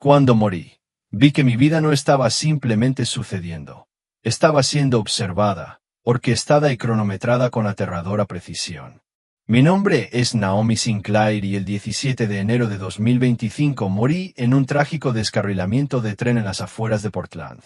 Cuando morí, vi que mi vida no estaba simplemente sucediendo. Estaba siendo observada, orquestada y cronometrada con aterradora precisión. Mi nombre es Naomi Sinclair y el 17 de enero de 2025 morí en un trágico descarrilamiento de tren en las afueras de Portland.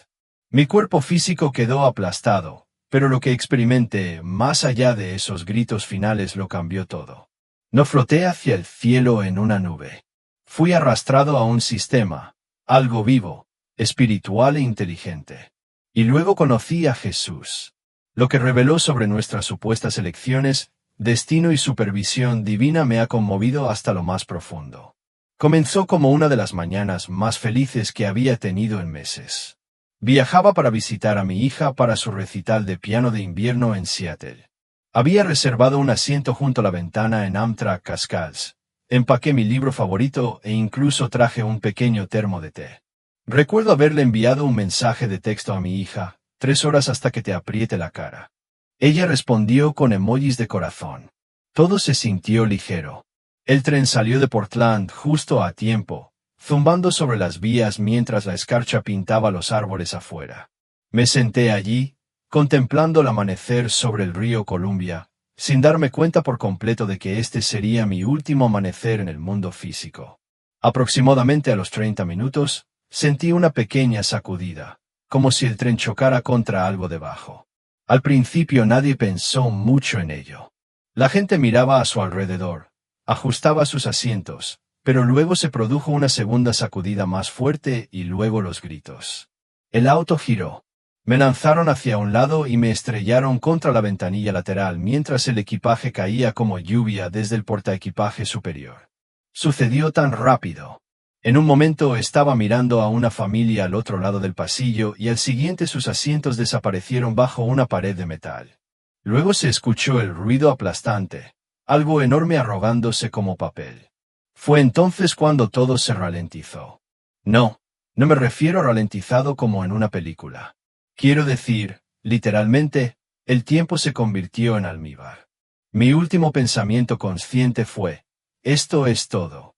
Mi cuerpo físico quedó aplastado, pero lo que experimenté, más allá de esos gritos finales, lo cambió todo. No floté hacia el cielo en una nube. Fui arrastrado a un sistema, algo vivo, espiritual e inteligente. Y luego conocí a Jesús. Lo que reveló sobre nuestras supuestas elecciones, destino y supervisión divina me ha conmovido hasta lo más profundo. Comenzó como una de las mañanas más felices que había tenido en meses. Viajaba para visitar a mi hija para su recital de piano de invierno en Seattle. Había reservado un asiento junto a la ventana en Amtrak Cascades. Empaqué mi libro favorito e incluso traje un pequeño termo de té. Recuerdo haberle enviado un mensaje de texto a mi hija, 3 horas hasta que te apriete la cara. Ella respondió con emojis de corazón. Todo se sintió ligero. El tren salió de Portland justo a tiempo, zumbando sobre las vías mientras la escarcha pintaba los árboles afuera. Me senté allí, contemplando el amanecer sobre el río Columbia, sin darme cuenta por completo de que este sería mi último amanecer en el mundo físico. Aproximadamente a los 30 minutos, sentí una pequeña sacudida, como si el tren chocara contra algo debajo. Al principio nadie pensó mucho en ello. La gente miraba a su alrededor, ajustaba sus asientos, pero luego se produjo una segunda sacudida más fuerte y luego los gritos. El auto giró. Me lanzaron hacia un lado y me estrellaron contra la ventanilla lateral mientras el equipaje caía como lluvia desde el portaequipaje superior. Sucedió tan rápido. En un momento estaba mirando a una familia al otro lado del pasillo y al siguiente sus asientos desaparecieron bajo una pared de metal. Luego se escuchó el ruido aplastante, algo enorme arrogándose como papel. Fue entonces cuando todo se ralentizó. No me refiero a ralentizado como en una película. Quiero decir, literalmente, el tiempo se convirtió en almíbar. Mi último pensamiento consciente fue, esto es todo.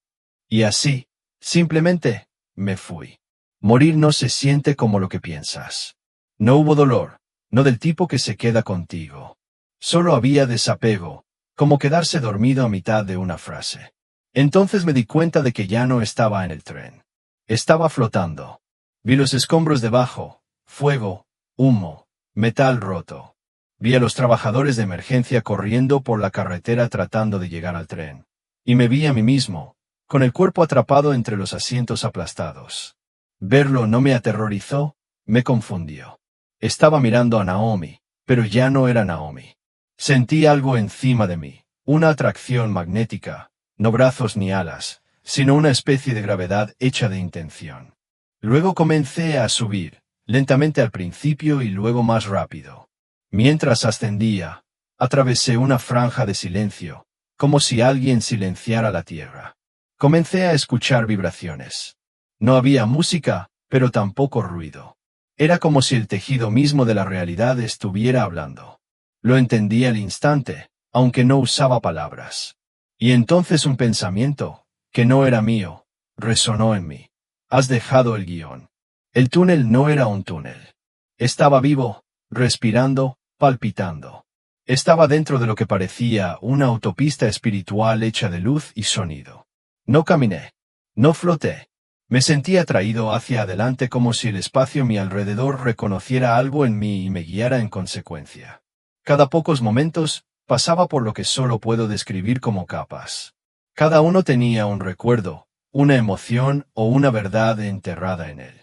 Y así, simplemente, me fui. Morir no se siente como lo que piensas. No hubo dolor, no del tipo que se queda contigo. Solo había desapego, como quedarse dormido a mitad de una frase. Entonces me di cuenta de que ya no estaba en el tren. Estaba flotando. Vi los escombros debajo, fuego, humo, metal roto. Vi a los trabajadores de emergencia corriendo por la carretera tratando de llegar al tren. Y me vi a mí mismo, con el cuerpo atrapado entre los asientos aplastados. Verlo no me aterrorizó, me confundió. Estaba mirando a Naomi, pero ya no era Naomi. Sentí algo encima de mí, una atracción magnética, no brazos ni alas, sino una especie de gravedad hecha de intención. Luego comencé a subir, lentamente al principio y luego más rápido. Mientras ascendía, atravesé una franja de silencio, como si alguien silenciara la tierra. Comencé a escuchar vibraciones. No había música, pero tampoco ruido. Era como si el tejido mismo de la realidad estuviera hablando. Lo entendí al instante, aunque no usaba palabras. Y entonces un pensamiento, que no era mío, resonó en mí. Has dejado el guión. El túnel no era un túnel. Estaba vivo, respirando, palpitando. Estaba dentro de lo que parecía una autopista espiritual hecha de luz y sonido. No caminé. No floté. Me sentí atraído hacia adelante como si el espacio a mi alrededor reconociera algo en mí y me guiara en consecuencia. Cada pocos momentos, pasaba por lo que solo puedo describir como capas. Cada uno tenía un recuerdo, una emoción o una verdad enterrada en él.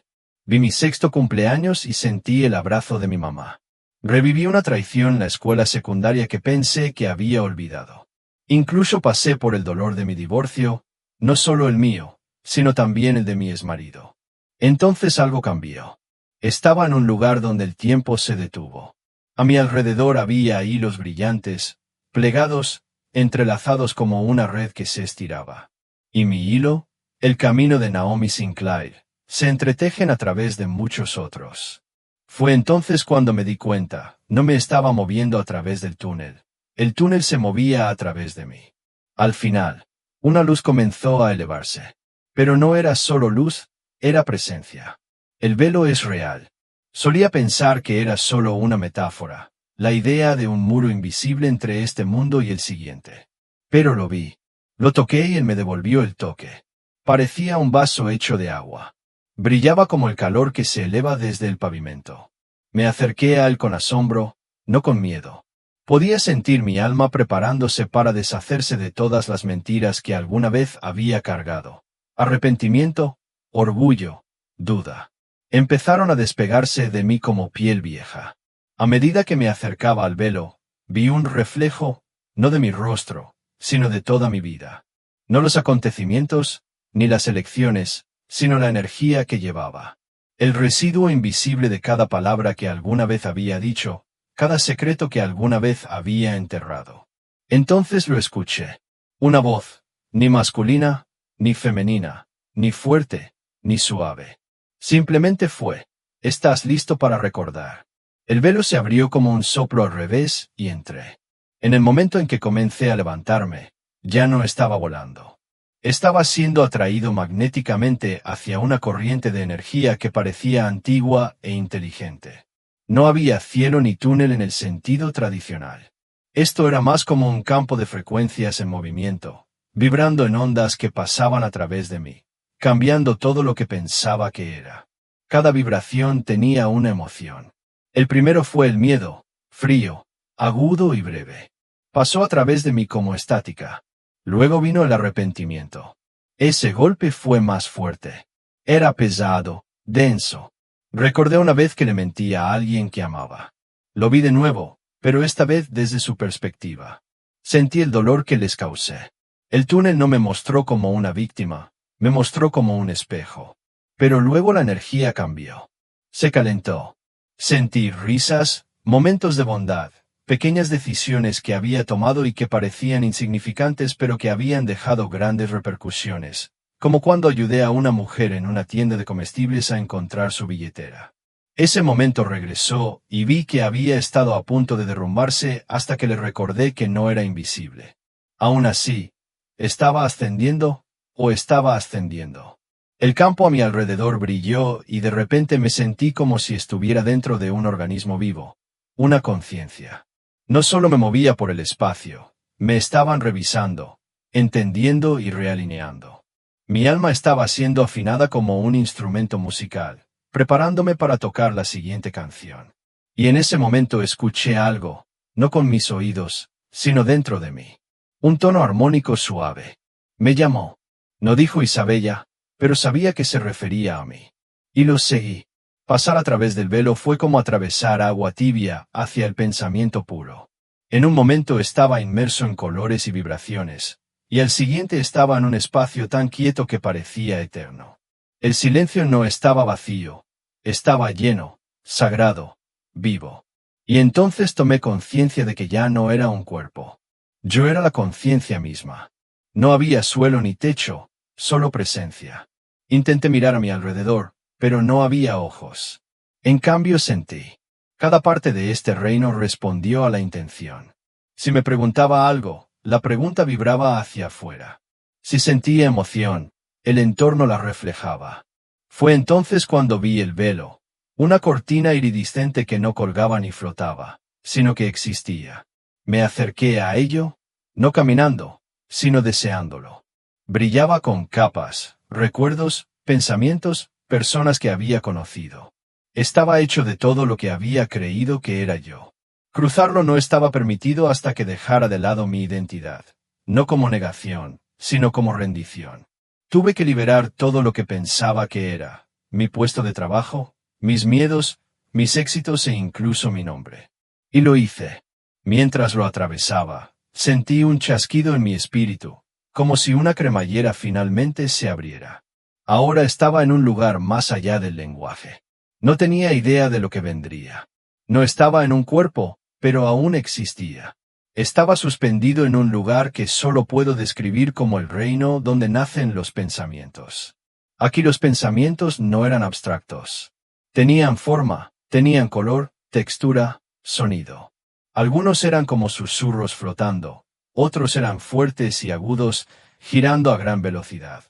Vi mi 6º cumpleaños y sentí el abrazo de mi mamá. Reviví una traición en la escuela secundaria que pensé que había olvidado. Incluso pasé por el dolor de mi divorcio, no solo el mío, sino también el de mi exmarido. Entonces algo cambió. Estaba en un lugar donde el tiempo se detuvo. A mi alrededor había hilos brillantes, plegados, entrelazados como una red que se estiraba. Y mi hilo, el camino de Naomi Sinclair, se entretejen a través de muchos otros. Fue entonces cuando me di cuenta, no me estaba moviendo a través del túnel. El túnel se movía a través de mí. Al final, una luz comenzó a elevarse. Pero no era solo luz, Era presencia. El velo es real. Solía pensar que era solo una metáfora, la idea de un muro invisible entre este mundo y el siguiente. Pero lo vi. Lo toqué y él me devolvió el toque. Parecía un vaso hecho de agua. Brillaba como el calor que se eleva desde el pavimento. Me acerqué a él con asombro, no con miedo. Podía sentir mi alma preparándose para deshacerse de todas las mentiras que alguna vez había cargado. Arrepentimiento, orgullo, duda. Empezaron a despegarse de mí como piel vieja. A medida que me acercaba al velo, vi un reflejo, no de mi rostro, sino de toda mi vida. No los acontecimientos, ni las elecciones, sino la energía que llevaba. El residuo invisible de cada palabra que alguna vez había dicho, cada secreto que alguna vez había enterrado. Entonces lo escuché. Una voz, ni masculina, ni femenina, ni fuerte, ni suave. Simplemente fue: ¿estás listo para recordar? El velo se abrió como un soplo al revés y entré. En el momento en que comencé a levantarme, ya no estaba volando. Estaba siendo atraído magnéticamente hacia una corriente de energía que parecía antigua e inteligente. No había cielo ni túnel en el sentido tradicional. Esto era más como un campo de frecuencias en movimiento, vibrando en ondas que pasaban a través de mí, cambiando todo lo que pensaba que era. Cada vibración tenía una emoción. El primero fue el miedo, frío, agudo y breve. Pasó a través de mí como estática. Luego vino el arrepentimiento. Ese golpe fue más fuerte. Era pesado, denso. Recordé una vez que le mentí a alguien que amaba. Lo vi de nuevo, pero esta vez desde su perspectiva. Sentí el dolor que les causé. El túnel no me mostró como una víctima, me mostró como un espejo. Pero luego la energía cambió. Se calentó. Sentí risas, momentos de bondad, pequeñas decisiones que había tomado y que parecían insignificantes pero que habían dejado grandes repercusiones, como cuando ayudé a una mujer en una tienda de comestibles a encontrar su billetera. Ese momento regresó y vi que había estado a punto de derrumbarse hasta que le recordé que no era invisible. Aún así, ¿estaba ascendiendo o estaba ascendiendo? El campo a mi alrededor brilló y de repente me sentí como si estuviera dentro de un organismo vivo, una conciencia. No solo me movía por el espacio, me estaban revisando, entendiendo y realineando. Mi alma estaba siendo afinada como un instrumento musical, preparándome para tocar la siguiente canción. Y en ese momento escuché algo, no con mis oídos, sino dentro de mí. Un tono armónico suave. Me llamó. No dijo Isabella, pero sabía que se refería a mí. Y lo seguí. Pasar a través del velo fue como atravesar agua tibia hacia el pensamiento puro. En un momento estaba inmerso en colores y vibraciones, y al siguiente estaba en un espacio tan quieto que parecía eterno. El silencio no estaba vacío, estaba lleno, sagrado, vivo. Y entonces tomé conciencia de que ya no era un cuerpo. Yo era la conciencia misma. No había suelo ni techo, solo presencia. Intenté mirar a mi alrededor, pero no había ojos. En cambio sentí. Cada parte de este reino respondió a la intención. Si me preguntaba algo, la pregunta vibraba hacia afuera. Si sentía emoción, el entorno la reflejaba. Fue entonces cuando vi el velo, una cortina iridiscente que no colgaba ni flotaba, sino que existía. Me acerqué a ello, no caminando, sino deseándolo. Brillaba con capas, recuerdos, pensamientos, personas que había conocido. Estaba hecho de todo lo que había creído que era yo. Cruzarlo no estaba permitido hasta que dejara de lado mi identidad, no como negación, sino como rendición. Tuve que liberar todo lo que pensaba que era, mi puesto de trabajo, mis miedos, mis éxitos e incluso mi nombre. Y lo hice. Mientras lo atravesaba, sentí un chasquido en mi espíritu, como si una cremallera finalmente se abriera. Ahora estaba en un lugar más allá del lenguaje. No tenía idea de lo que vendría. No estaba en un cuerpo, pero aún existía. Estaba suspendido en un lugar que solo puedo describir como el reino donde nacen los pensamientos. Aquí los pensamientos no eran abstractos. Tenían forma, tenían color, textura, sonido. Algunos eran como susurros flotando, otros eran fuertes y agudos, girando a gran velocidad.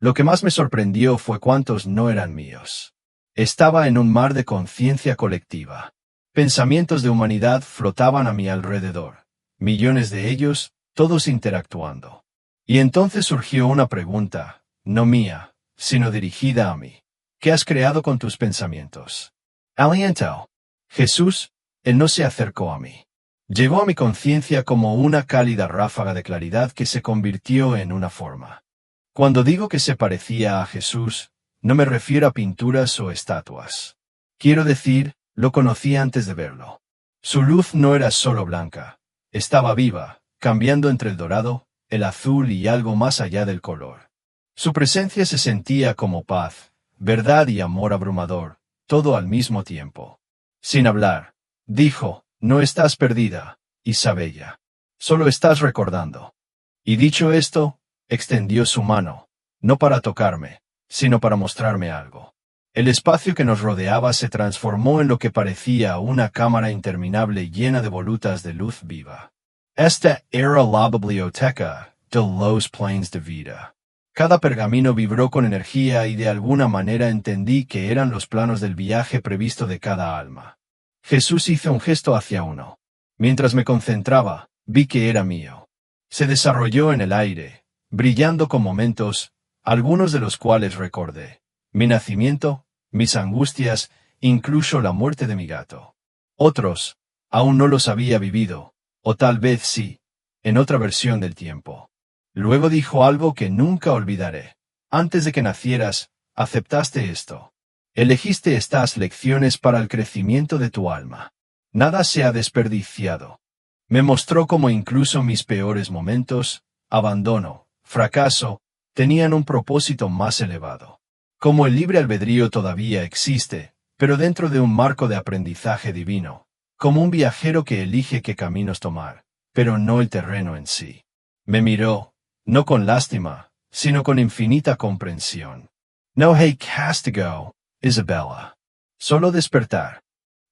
Lo que más me sorprendió fue cuántos no eran míos. Estaba en un mar de conciencia colectiva. Pensamientos de humanidad flotaban a mi alrededor. Millones de ellos, todos interactuando. Y entonces surgió una pregunta, no mía, sino dirigida a mí. ¿Qué has creado con tus pensamientos? Aliento. Jesús, él no se acercó a mí. Llegó a mi conciencia como una cálida ráfaga de claridad que se convirtió en una forma. Cuando digo que se parecía a Jesús, no me refiero a pinturas o estatuas. Quiero decir, lo conocí antes de verlo. Su luz no era solo blanca, estaba viva, cambiando entre el dorado, el azul y algo más allá del color. Su presencia se sentía como paz, verdad y amor abrumador, todo al mismo tiempo. Sin hablar, dijo, no estás perdida, Isabella. Solo estás recordando. Y dicho esto, extendió su mano, no para tocarme, sino para mostrarme algo. El espacio que nos rodeaba se transformó en lo que parecía una cámara interminable llena de volutas de luz viva. Esta era la biblioteca de los planes de vida. Cada pergamino vibró con energía y de alguna manera entendí que eran los planos del viaje previsto de cada alma. Jesús hizo un gesto hacia uno. Mientras me concentraba, vi que era mío. Se desarrolló en el aire, brillando con momentos, algunos de los cuales recordé. Mi nacimiento, mis angustias, incluso la muerte de mi gato. Otros, aún no los había vivido, o tal vez sí, en otra versión del tiempo. Luego dijo algo que nunca olvidaré. Antes de que nacieras, aceptaste esto. Elegiste estas lecciones para el crecimiento de tu alma. Nada se ha desperdiciado. Me mostró cómo incluso mis peores momentos, abandono, fracaso, tenían un propósito más elevado. Como el libre albedrío todavía existe, pero dentro de un marco de aprendizaje divino, como un viajero que elige qué caminos tomar, pero no el terreno en sí. Me miró, no con lástima, sino con infinita comprensión. No hay castigo, Isabella. Solo despertar.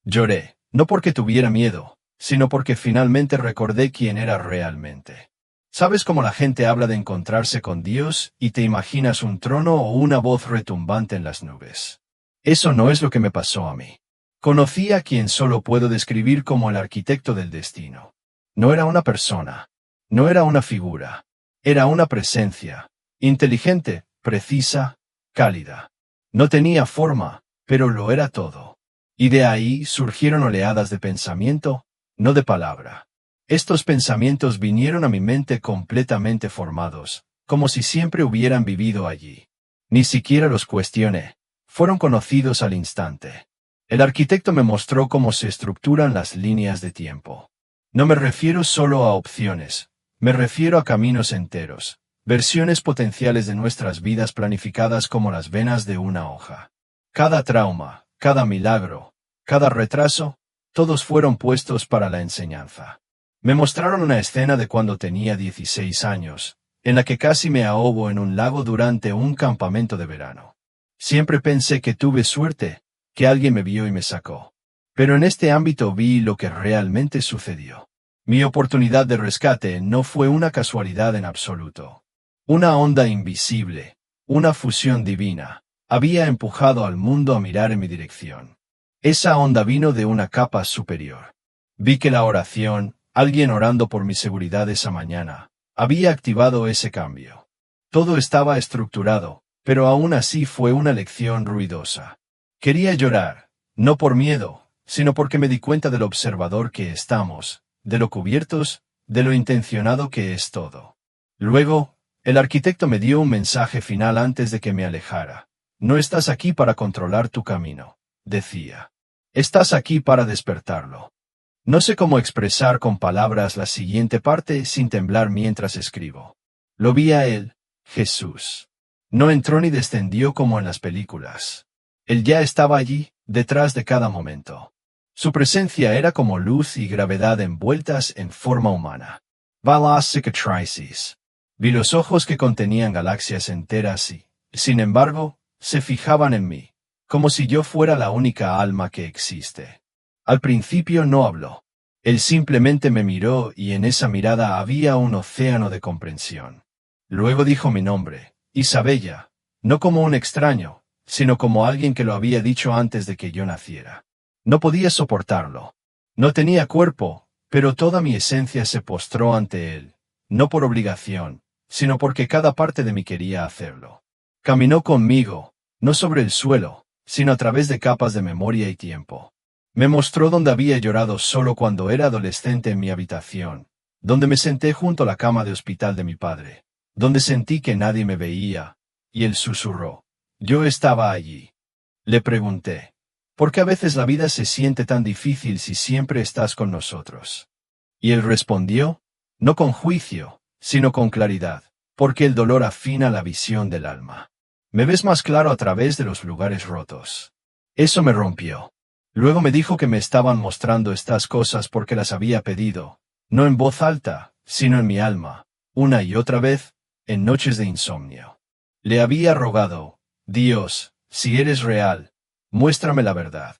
Lloré, no porque tuviera miedo, sino porque finalmente recordé quién era realmente. ¿Sabes cómo la gente habla de encontrarse con Dios y te imaginas un trono o una voz retumbante en las nubes? Eso no es lo que me pasó a mí. Conocí a quien solo puedo describir como el arquitecto del destino. No era una persona. No era una figura. Era una presencia. Inteligente, precisa, cálida. No tenía forma, pero lo era todo. Y de ahí surgieron oleadas de pensamiento, no de palabra. Estos pensamientos vinieron a mi mente completamente formados, como si siempre hubieran vivido allí. Ni siquiera los cuestioné. Fueron conocidos al instante. El arquitecto me mostró cómo se estructuran las líneas de tiempo. No me refiero solo a opciones, me refiero a caminos enteros, versiones potenciales de nuestras vidas planificadas como las venas de una hoja. Cada trauma, cada milagro, cada retraso, todos fueron puestos para la enseñanza. Me mostraron una escena de cuando tenía 16 años, en la que casi me ahogo en un lago durante un campamento de verano. Siempre pensé que tuve suerte, que alguien me vio y me sacó. Pero en este ámbito vi lo que realmente sucedió. Mi oportunidad de rescate no fue una casualidad en absoluto. Una onda invisible, una fusión divina, había empujado al mundo a mirar en mi dirección. Esa onda vino de una capa superior. Vi que la oración, alguien orando por mi seguridad esa mañana, había activado ese cambio. Todo estaba estructurado, pero aún así fue una lección ruidosa. Quería llorar, no por miedo, sino porque me di cuenta de lo observador que estamos, de lo cubiertos, de lo intencionado que es todo. Luego, el arquitecto me dio un mensaje final antes de que me alejara. No estás aquí para controlar tu camino, decía. Estás aquí para despertarlo. No sé cómo expresar con palabras la siguiente parte sin temblar mientras escribo. Lo vi a él, Jesús. No entró ni descendió como en las películas. Él ya estaba allí, detrás de cada momento. Su presencia era como luz y gravedad envueltas en forma humana. Valas cicatrices. Vi los ojos que contenían galaxias enteras y, sin embargo, se fijaban en mí, como si yo fuera la única alma que existe. Al principio no habló. Él simplemente me miró y en esa mirada había un océano de comprensión. Luego dijo mi nombre, Isabella, no como un extraño, sino como alguien que lo había dicho antes de que yo naciera. No podía soportarlo. No tenía cuerpo, pero toda mi esencia se postró ante él, no por obligación, sino porque cada parte de mí quería hacerlo. Caminó conmigo, no sobre el suelo, sino a través de capas de memoria y tiempo. Me mostró dónde había llorado solo cuando era adolescente en mi habitación, donde me senté junto a la cama de hospital de mi padre, donde sentí que nadie me veía, y él susurró. Yo estaba allí. Le pregunté, ¿por qué a veces la vida se siente tan difícil si siempre estás con nosotros? Y él respondió, no con juicio, sino con claridad, porque el dolor afina la visión del alma. Me ves más claro a través de los lugares rotos. Eso me rompió. Luego me dijo que me estaban mostrando estas cosas porque las había pedido, no en voz alta, sino en mi alma, una y otra vez, en noches de insomnio. Le había rogado, Dios, si eres real, muéstrame la verdad.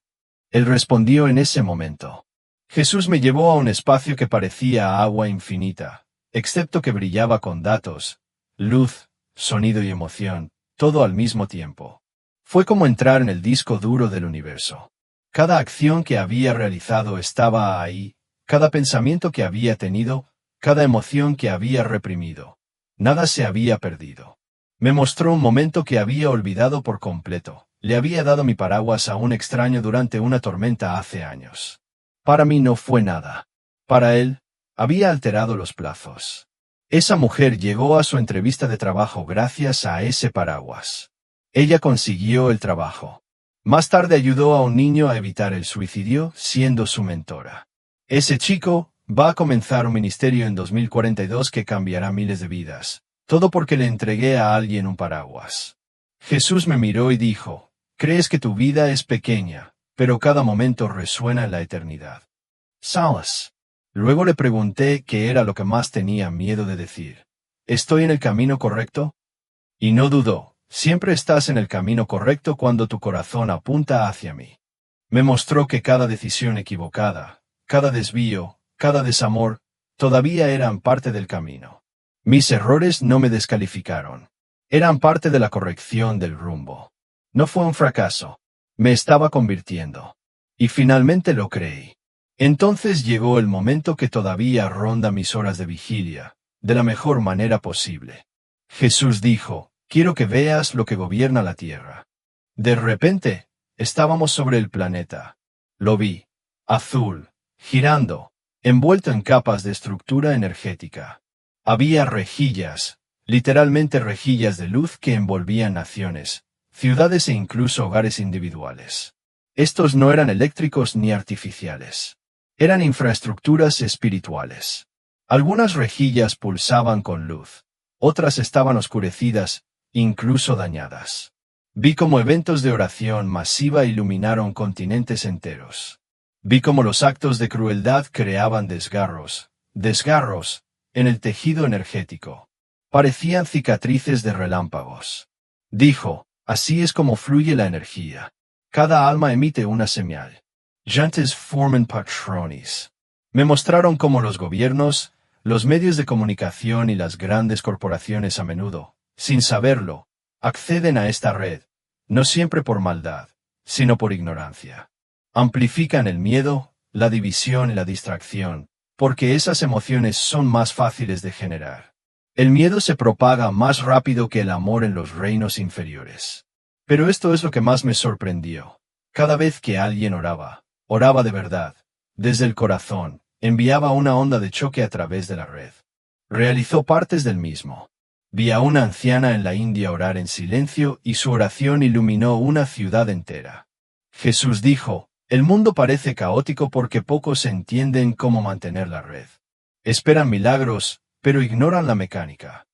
Él respondió en ese momento. Jesús me llevó a un espacio que parecía agua infinita, excepto que brillaba con datos, luz, sonido y emoción, todo al mismo tiempo. Fue como entrar en el disco duro del universo. Cada acción que había realizado estaba ahí, cada pensamiento que había tenido, cada emoción que había reprimido. Nada se había perdido. Me mostró un momento que había olvidado por completo. Le había dado mi paraguas a un extraño durante una tormenta hace años. Para mí no fue nada. Para él, había alterado los plazos. Esa mujer llegó a su entrevista de trabajo gracias a ese paraguas. Ella consiguió el trabajo. Más tarde ayudó a un niño a evitar el suicidio, siendo su mentora. Ese chico va a comenzar un ministerio en 2042 que cambiará miles de vidas. Todo porque le entregué a alguien un paraguas. Jesús me miró y dijo, crees que tu vida es pequeña, pero cada momento resuena en la eternidad. Salas. Luego le pregunté qué era lo que más tenía miedo de decir. ¿Estoy en el camino correcto? Y no dudó, siempre estás en el camino correcto cuando tu corazón apunta hacia mí. Me mostró que cada decisión equivocada, cada desvío, cada desamor, todavía eran parte del camino. Mis errores no me descalificaron. Eran parte de la corrección del rumbo. No fue un fracaso. Me estaba convirtiendo. Y finalmente lo creí. Entonces llegó el momento que todavía ronda mis horas de vigilia, de la mejor manera posible. Jesús dijo, quiero que veas lo que gobierna la tierra. De repente, estábamos sobre el planeta. Lo vi. Azul, girando, envuelto en capas de estructura energética. Había rejillas, literalmente rejillas de luz que envolvían naciones, ciudades e incluso hogares individuales. Estos no eran eléctricos ni artificiales. Eran infraestructuras espirituales. Algunas rejillas pulsaban con luz, otras estaban oscurecidas, incluso dañadas. Vi cómo eventos de oración masiva iluminaron continentes enteros. Vi cómo los actos de crueldad creaban desgarros, en el tejido energético. Parecían cicatrices de relámpagos. Dijo, así es como fluye la energía. Cada alma emite una señal. Llantes forman patrones. Me mostraron cómo los gobiernos, los medios de comunicación y las grandes corporaciones a menudo, sin saberlo, acceden a esta red, no siempre por maldad, sino por ignorancia. Amplifican el miedo, la división y la distracción, porque esas emociones son más fáciles de generar. El miedo se propaga más rápido que el amor en los reinos inferiores. Pero esto es lo que más me sorprendió. Cada vez que alguien oraba de verdad, desde el corazón, enviaba una onda de choque a través de la red. Realizó partes del mismo. Vi a una anciana en la India orar en silencio y su oración iluminó una ciudad entera. Jesús dijo, el mundo parece caótico porque pocos entienden cómo mantener la red. Esperan milagros, pero ignoran la mecánica.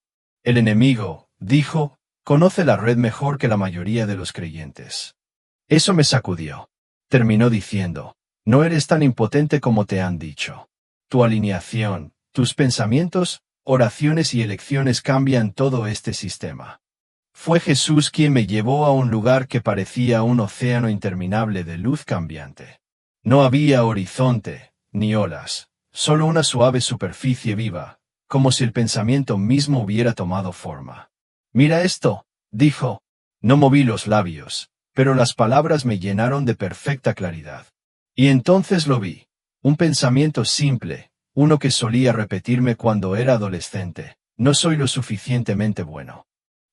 El enemigo, dijo, conoce la red mejor que la mayoría de los creyentes. Eso me sacudió. Terminó diciendo, no eres tan impotente como te han dicho. Tu alineación, tus pensamientos, oraciones y elecciones cambian todo este sistema. Fue Jesús quien me llevó a un lugar que parecía un océano interminable de luz cambiante. No había horizonte, ni olas, solo una suave superficie viva, como si el pensamiento mismo hubiera tomado forma. Mira esto, dijo, No moví los labios, pero las palabras me llenaron de perfecta claridad. Y entonces lo vi. Un pensamiento simple, uno que solía repetirme cuando era adolescente: no soy lo suficientemente bueno.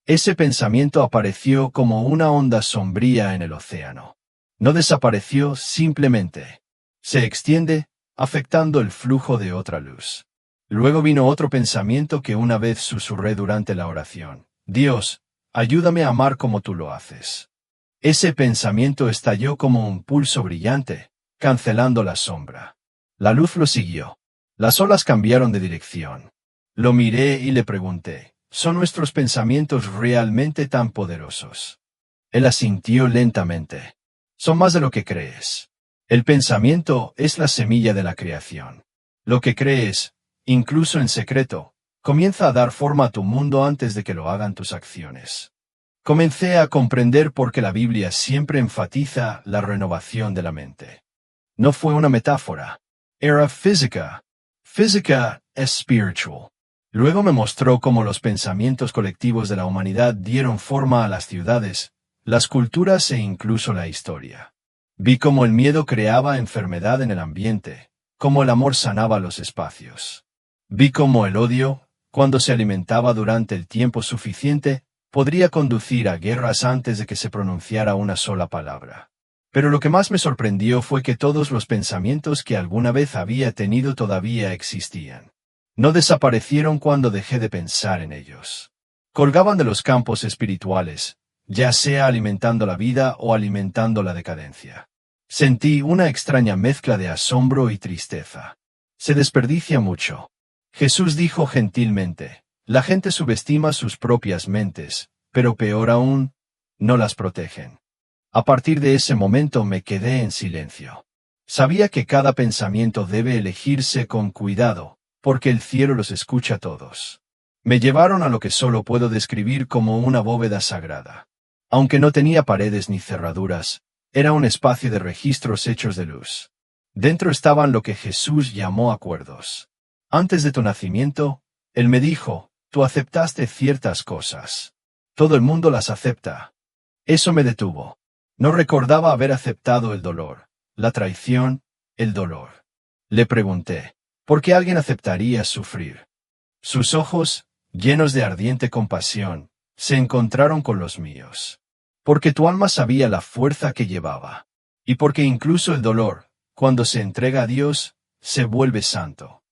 Ese pensamiento apareció como una onda sombría en el océano. No desapareció, simplemente se extiende, afectando el flujo de otra luz. Luego vino otro pensamiento que una vez susurré durante la oración: Dios, ayúdame a amar como tú lo haces. Ese pensamiento estalló como un pulso brillante, cancelando la sombra. La luz lo siguió. Las olas cambiaron de dirección. Lo miré y le pregunté: ¿son nuestros pensamientos realmente tan poderosos? Él asintió lentamente. Son más de lo que crees. El pensamiento es la semilla de la creación. Lo que crees, incluso en secreto, comienza a dar forma a tu mundo antes de que lo hagan tus acciones. Comencé a comprender por qué la Biblia siempre enfatiza la renovación de la mente. No fue una metáfora. Era física. Física es spiritual. Luego me mostró cómo los pensamientos colectivos de la humanidad dieron forma a las ciudades, las culturas e incluso la historia. Vi cómo el miedo creaba enfermedad en el ambiente, cómo el amor sanaba los espacios. Vi cómo el odio, cuando se alimentaba durante el tiempo suficiente, podría conducir a guerras antes de que se pronunciara una sola palabra. Pero lo que más me sorprendió fue que todos los pensamientos que alguna vez había tenido todavía existían. No desaparecieron cuando dejé de pensar en ellos. Colgaban de los campos espirituales, ya sea alimentando la vida o alimentando la decadencia. Sentí una extraña mezcla de asombro y tristeza. Se desperdicia mucho. Jesús dijo gentilmente: la gente subestima sus propias mentes, pero peor aún, no las protegen. A partir de ese momento me quedé en silencio. Sabía que cada pensamiento debe elegirse con cuidado, porque el cielo los escucha todos. Me llevaron a lo que solo puedo describir como una bóveda sagrada. Aunque no tenía paredes ni cerraduras, era un espacio de registros hechos de luz. Dentro estaban lo que Jesús llamó acuerdos. Antes de tu nacimiento, Él me dijo: tú aceptaste ciertas cosas. Todo el mundo las acepta. Eso me detuvo. No recordaba haber aceptado el dolor, la traición, el dolor. Le pregunté: ¿por qué alguien aceptaría sufrir? Sus ojos, llenos de ardiente compasión, se encontraron con los míos. Porque tu alma sabía la fuerza que llevaba. Y porque incluso el dolor, cuando se entrega a Dios, se vuelve santo.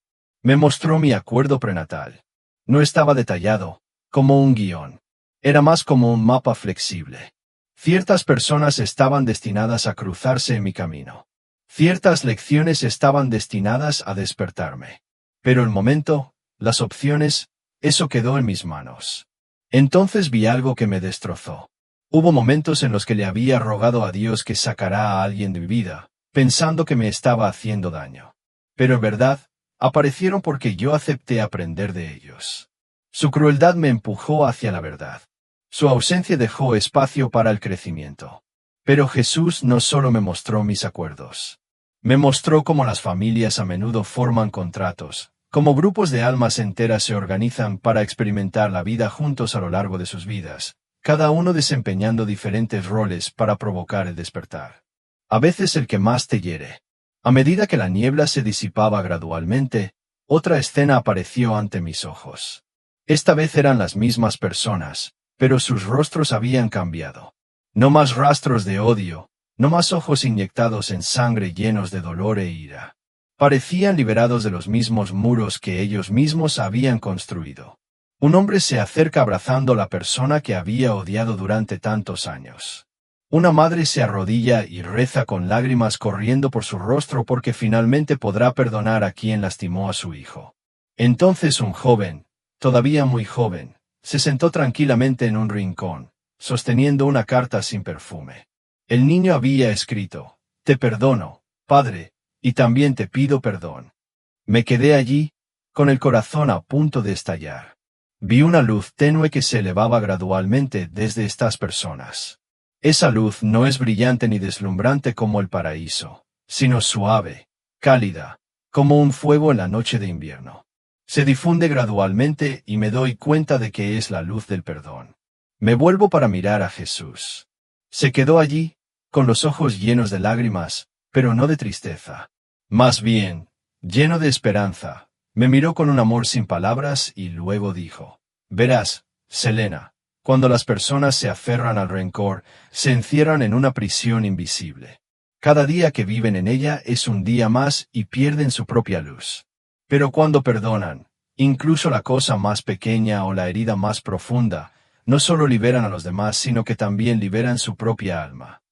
Me mostró mi acuerdo prenatal. No estaba detallado, como un guión. Era más como un mapa flexible. Ciertas personas estaban destinadas a cruzarse en mi camino. Ciertas lecciones estaban destinadas a despertarme. Pero el momento, las opciones, eso quedó en mis manos. Entonces vi algo que me destrozó. Hubo momentos en los que le había rogado a Dios que sacara a alguien de mi vida, pensando que me estaba haciendo daño. Pero en verdad, aparecieron porque yo acepté aprender de ellos. Su crueldad me empujó hacia la verdad. Su ausencia dejó espacio para el crecimiento. Pero Jesús no solo me mostró mis acuerdos. Me mostró cómo las familias a menudo forman contratos, cómo grupos de almas enteras se organizan para experimentar la vida juntos a lo largo de sus vidas, cada uno desempeñando diferentes roles para provocar el despertar. A veces el que más te hiere. A medida que la niebla se disipaba gradualmente, otra escena apareció ante mis ojos. Esta vez eran las mismas personas, pero sus rostros habían cambiado. No más rastros de odio, no más ojos inyectados en sangre llenos de dolor e ira. Parecían liberados de los mismos muros que ellos mismos habían construido. Un hombre se acerca abrazando a la persona que había odiado durante tantos años. Una madre se arrodilla y reza con lágrimas corriendo por su rostro porque finalmente podrá perdonar a quien lastimó a su hijo. Entonces un joven, todavía muy joven, se sentó tranquilamente en un rincón, sosteniendo una carta sin perfume. El niño había escrito: te perdono, padre, y también te pido perdón. Me quedé allí, con el corazón a punto de estallar. Vi una luz tenue que se elevaba gradualmente desde estas personas. Esa luz no es brillante ni deslumbrante como el paraíso, sino suave, cálida, como un fuego en la noche de invierno. Se difunde gradualmente y me doy cuenta de que es la luz del perdón. Me vuelvo para mirar a Jesús. Se quedó allí, con los ojos llenos de lágrimas, pero no de tristeza. Más bien, lleno de esperanza. Me miró con un amor sin palabras y luego dijo: Verás, Selena, cuando las personas se aferran al rencor, se encierran en una prisión invisible. Cada día que viven en ella es un día más y pierden su propia luz. Pero cuando perdonan, incluso la cosa más pequeña o la herida más profunda, no solo liberan a los demás, sino que también liberan su propia alma.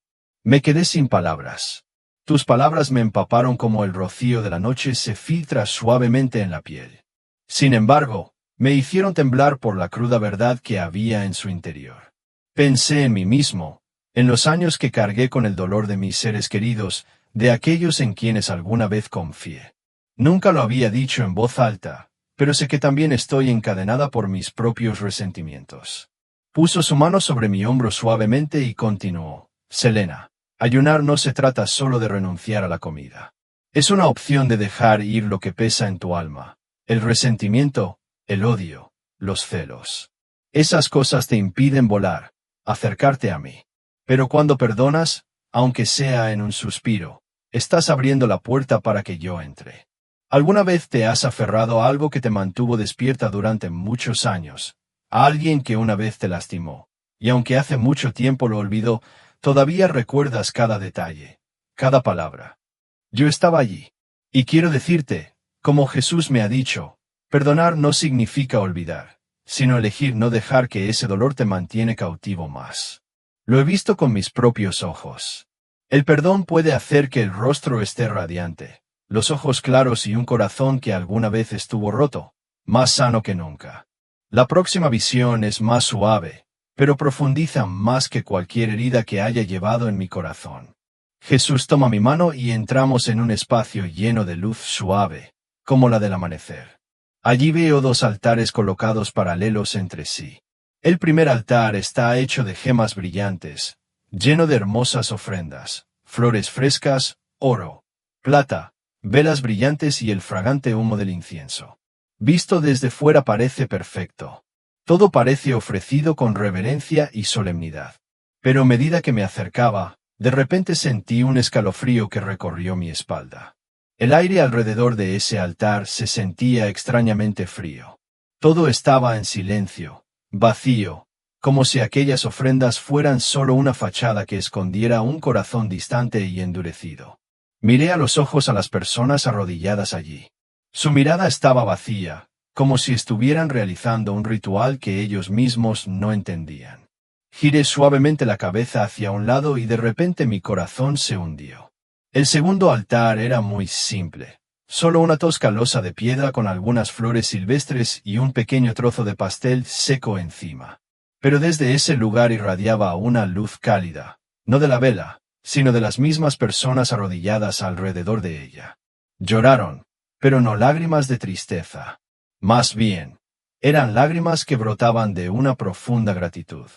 Me quedé sin palabras. Tus palabras me empaparon como el rocío de la noche se filtra suavemente en la piel. Sin embargo, me hicieron temblar por la cruda verdad que había en su interior. Pensé en mí mismo, en los años que cargué con el dolor de mis seres queridos, de aquellos en quienes alguna vez confié. Nunca lo había dicho en voz alta, pero sé que también estoy encadenada por mis propios resentimientos. Puso su mano sobre mi hombro suavemente y continuó: Selena, ayunar no se trata solo de renunciar a la comida. Es una opción de dejar ir lo que pesa en tu alma, el resentimiento, el odio, los celos. Esas cosas te impiden volar, acercarte a mí. Pero cuando perdonas, aunque sea en un suspiro, estás abriendo la puerta para que yo entre. ¿Alguna vez te has aferrado a algo que te mantuvo despierta durante muchos años? A alguien que una vez te lastimó, y aunque hace mucho tiempo lo olvidó, todavía recuerdas cada detalle, cada palabra. Yo estaba allí. Y quiero decirte, como Jesús me ha dicho, perdonar no significa olvidar, sino elegir no dejar que ese dolor te mantiene cautivo más. Lo he visto con mis propios ojos. El perdón puede hacer que el rostro esté radiante, los ojos claros y un corazón que alguna vez estuvo roto, más sano que nunca. La próxima visión es más suave, pero profundiza más que cualquier herida que haya llevado en mi corazón. Jesús toma mi mano y entramos en un espacio lleno de luz suave, como la del amanecer. Allí veo dos altares colocados paralelos entre sí. El primer altar está hecho de gemas brillantes, lleno de hermosas ofrendas, flores frescas, oro, plata, velas brillantes y el fragante humo del incienso. Visto desde fuera parece perfecto. Todo parece ofrecido con reverencia y solemnidad. Pero a medida que me acercaba, de repente sentí un escalofrío que recorrió mi espalda. El aire alrededor de ese altar se sentía extrañamente frío. Todo estaba en silencio, vacío, como si aquellas ofrendas fueran solo una fachada que escondiera un corazón distante y endurecido. Miré a los ojos a las personas arrodilladas allí. Su mirada estaba vacía, como si estuvieran realizando un ritual que ellos mismos no entendían. Giré suavemente la cabeza hacia un lado y de repente mi corazón se hundió. El segundo altar era muy simple. Solo una tosca losa de piedra con algunas flores silvestres y un pequeño trozo de pastel seco encima. Pero desde ese lugar irradiaba una luz cálida, no de la vela, sino de las mismas personas arrodilladas alrededor de ella. Lloraron, pero no lágrimas de tristeza. Más bien, eran lágrimas que brotaban de una profunda gratitud.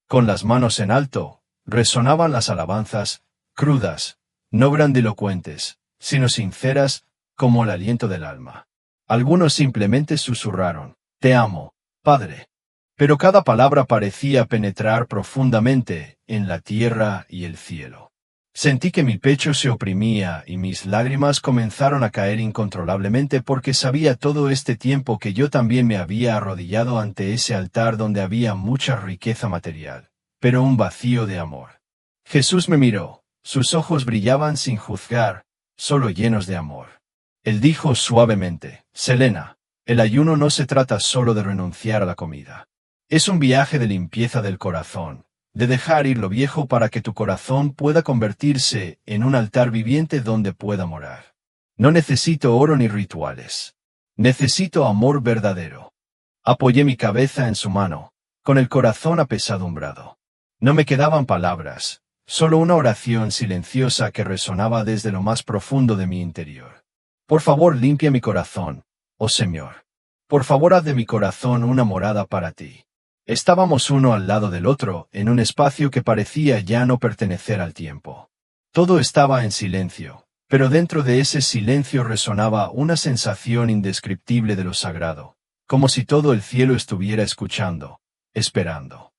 Con las manos en alto, resonaban las alabanzas, crudas, no grandilocuentes, sino sinceras, como el aliento del alma. Algunos simplemente susurraron: «Te amo, Padre». Pero cada palabra parecía penetrar profundamente en la tierra y el cielo. Sentí que mi pecho se oprimía y mis lágrimas comenzaron a caer incontrolablemente porque sabía todo este tiempo que yo también me había arrodillado ante ese altar donde había mucha riqueza material, pero un vacío de amor. Jesús me miró, sus ojos brillaban sin juzgar, solo llenos de amor. Él dijo suavemente: «Selena, el ayuno no se trata solo de renunciar a la comida. Es un viaje de limpieza del corazón, de dejar ir lo viejo para que tu corazón pueda convertirse en un altar viviente donde pueda morar. No necesito oro ni rituales. Necesito amor verdadero». Apoyé mi cabeza en su mano, con el corazón apesadumbrado. No me quedaban palabras, solo una oración silenciosa que resonaba desde lo más profundo de mi interior. «Por favor, limpia mi corazón, oh Señor. Por favor, haz de mi corazón una morada para ti». Estábamos uno al lado del otro, en un espacio que parecía ya no pertenecer al tiempo. Todo estaba en silencio, pero dentro de ese silencio resonaba una sensación indescriptible de lo sagrado, como si todo el cielo estuviera escuchando, esperando.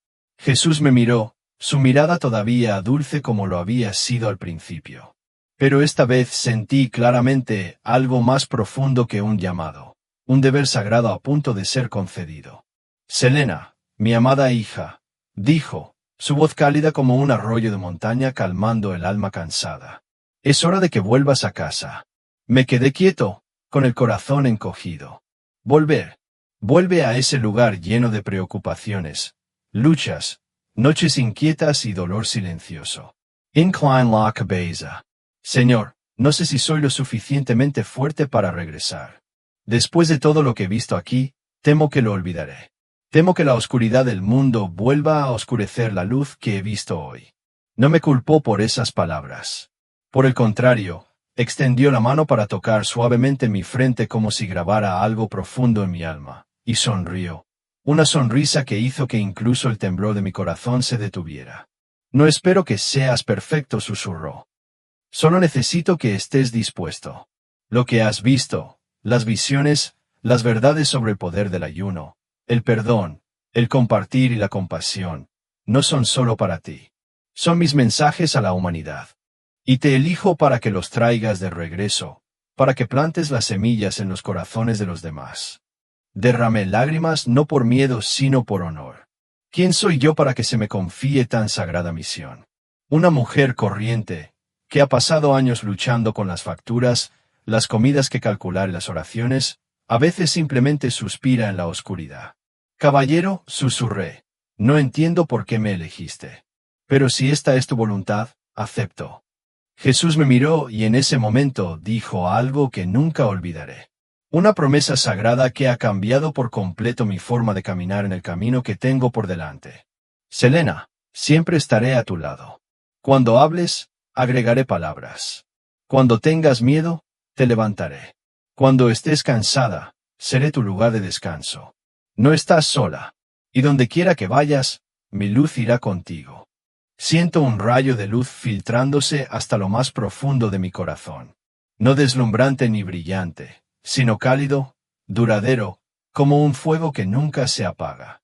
Jesús me miró, su mirada todavía dulce como lo había sido al principio. Pero esta vez sentí claramente algo más profundo que un llamado, un deber sagrado a punto de ser concedido. Selena, mi amada hija, dijo, su voz cálida como un arroyo de montaña calmando el alma cansada. Es hora de que vuelvas a casa. Me quedé quieto, con el corazón encogido. Vuelve a ese lugar lleno de preocupaciones, luchas, noches inquietas y dolor silencioso. Incline la cabeza. Señor, no sé si soy lo suficientemente fuerte para regresar. Después de todo lo que he visto aquí, temo que lo olvidaré. Temo que la oscuridad del mundo vuelva a oscurecer la luz que he visto hoy. No me culpó por esas palabras. Por el contrario, extendió la mano para tocar suavemente mi frente como si grabara algo profundo en mi alma, y sonrió. Una sonrisa que hizo que incluso el temblor de mi corazón se detuviera. No espero que seas perfecto, susurró. Solo necesito que estés dispuesto. Lo que has visto, las visiones, las verdades sobre el poder del ayuno, el perdón, el compartir y la compasión, no son solo para ti. Son mis mensajes a la humanidad. Y te elijo para que los traigas de regreso, para que plantes las semillas en los corazones de los demás. Derramé lágrimas no por miedo sino por honor. ¿Quién soy yo para que se me confíe tan sagrada misión? Una mujer corriente, que ha pasado años luchando con las facturas, las comidas que calcular y las oraciones, a veces simplemente suspira en la oscuridad. Caballero, susurré, no entiendo por qué me elegiste. Pero si esta es tu voluntad, acepto. Jesús me miró y en ese momento dijo algo que nunca olvidaré. Una promesa sagrada que ha cambiado por completo mi forma de caminar en el camino que tengo por delante. Selena, siempre estaré a tu lado. Cuando hables, agregaré palabras. Cuando tengas miedo, te levantaré. Cuando estés cansada, seré tu lugar de descanso. No estás sola. Y donde quiera que vayas, mi luz irá contigo. Siento un rayo de luz filtrándose hasta lo más profundo de mi corazón. No deslumbrante ni brillante, sino cálido, duradero, como un fuego que nunca se apaga.